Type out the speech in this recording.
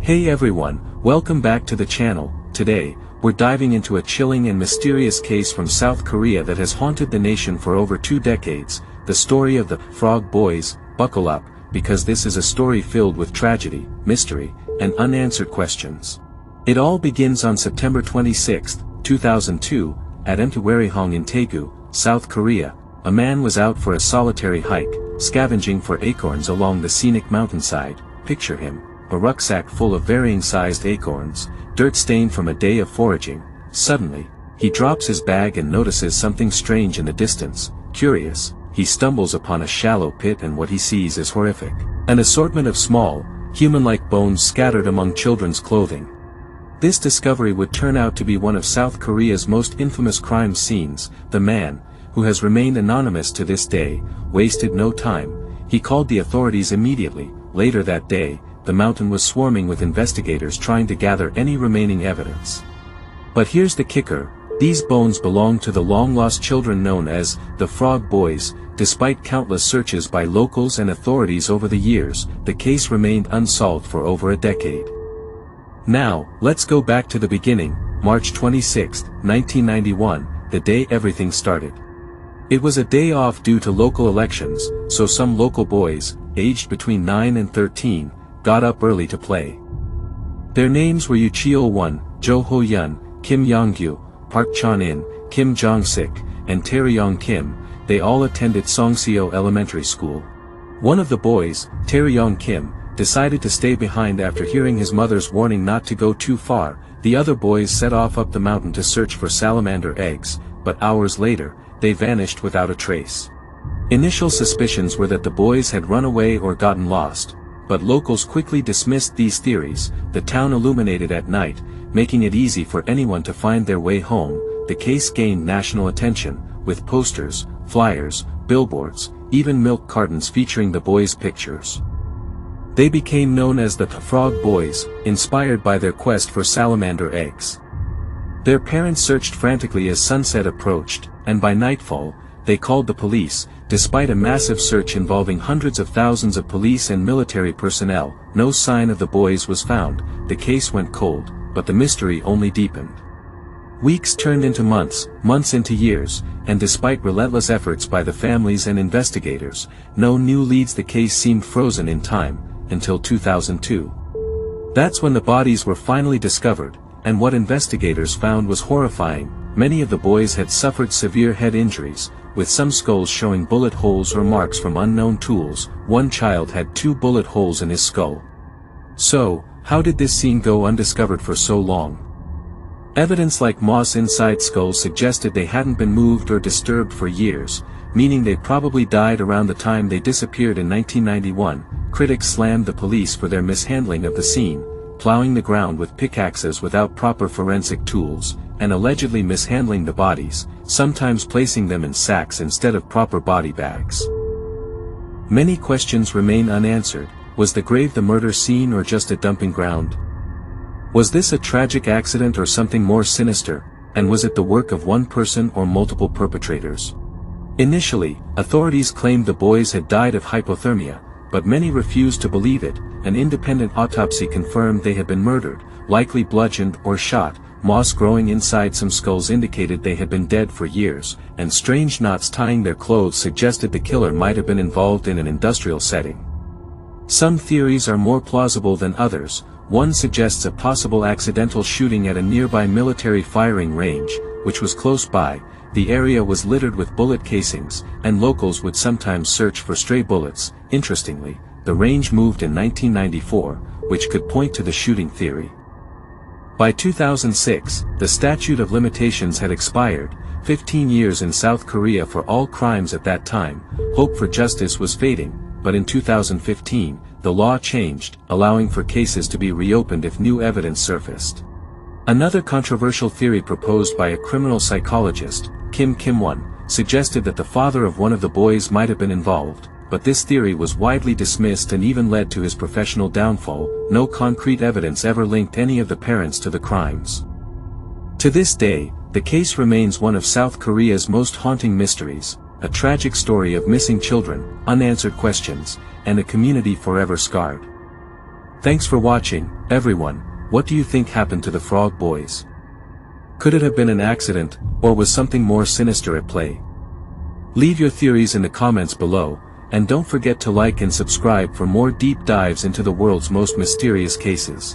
Hey everyone, welcome back to the channel. Today, we're diving into a chilling and mysterious case from South Korea that has haunted the nation for over 2 decades, the story of the Frog Boys. Buckle up, because this is a story filled with tragedy, mystery, and unanswered questions. It all begins on September 26, 2002, at Emtwarehong in Daegu, South Korea. A man was out for a solitary hike, scavenging for acorns along the scenic mountainside. Picture him. A rucksack full of varying-sized acorns, dirt-stained from a day of foraging. Suddenly, he drops his bag and notices something strange in the distance. Curious, he stumbles upon a shallow pit, and what he sees is horrific. An assortment of small, human-like bones scattered among children's clothing. This discovery would turn out to be one of South Korea's most infamous crime scenes. The man, who has remained anonymous to this day, wasted no time. He called the authorities immediately. Later that day, the mountain was swarming with investigators trying to gather any remaining evidence. But here's the kicker: these bones belong to the long-lost children known as the Frog Boys. Despite countless searches by locals and authorities over the years, the case remained unsolved for over a decade. Now, let's go back to the beginning, March 26, 1991, the day everything started. It was a day off due to local elections, so some local boys, aged between 9 and 13, got up early to play. Their names were Yoo Cheol-won, Jo Ho-yeon, Kim Yong-gyu, Park Chon-in, Kim Jong-sik, and Tae-ryong Kim. They all attended Songseo Elementary School. One of the boys, Tae-ryong Kim, decided to stay behind after hearing his mother's warning not to go too far. The other boys set off up the mountain to search for salamander eggs, but hours later, they vanished without a trace. Initial suspicions were that the boys had run away or gotten lost, but locals quickly dismissed these theories. The town illuminated at night, making it easy for anyone to find their way home. The case gained national attention, with posters, flyers, billboards, even milk cartons featuring the boys' pictures. They became known as the Frog Boys, inspired by their quest for salamander eggs. Their parents searched frantically as sunset approached, and by nightfall, they called the police. Despite a massive search involving hundreds of thousands of police and military personnel, no sign of the boys was found. The case went cold, but the mystery only deepened. Weeks turned into months, months into years, and despite relentless efforts by the families and investigators, no new leads. The case seemed frozen in time, until 2002. That's when the bodies were finally discovered, and what investigators found was horrifying. Many of the boys had suffered severe head injuries, with some skulls showing bullet holes or marks from unknown tools. One child had 2 bullet holes in his skull. So, how did this scene go undiscovered for so long? Evidence like moss inside skulls suggested they hadn't been moved or disturbed for years, meaning they probably died around the time they disappeared in 1991. Critics slammed the police for their mishandling of the scene, plowing the ground with pickaxes without proper forensic tools, and allegedly mishandling the bodies, sometimes placing them in sacks instead of proper body bags. Many questions remain unanswered. Was the grave the murder scene or just a dumping ground? Was this a tragic accident or something more sinister, and was it the work of one person or multiple perpetrators? Initially, authorities claimed the boys had died of hypothermia, but many refused to believe it. An independent autopsy confirmed they had been murdered, likely bludgeoned or shot. Moss growing inside some skulls indicated they had been dead for years, and strange knots tying their clothes suggested the killer might have been involved in an industrial setting. Some theories are more plausible than others. One suggests a possible accidental shooting at a nearby military firing range, which was close by. The area was littered with bullet casings, and locals would sometimes search for stray bullets. Interestingly, the range moved in 1994, which could point to the shooting theory. By 2006, the statute of limitations had expired, 15 years in South Korea for all crimes at that time. Hope for justice was fading, but in 2015, the law changed, allowing for cases to be reopened if new evidence surfaced. Another controversial theory proposed by a criminal psychologist, Kim Kim-won, suggested that the father of one of the boys might have been involved, but this theory was widely dismissed and even led to his professional downfall. No concrete evidence ever linked any of the parents to the crimes. To this day, the case remains one of South Korea's most haunting mysteries, a tragic story of missing children, unanswered questions, and a community forever scarred. Thanks for watching, everyone. What do you think happened to the Frog Boys? Could it have been an accident, or was something more sinister at play? Leave your theories in the comments below, and don't forget to like and subscribe for more deep dives into the world's most mysterious cases.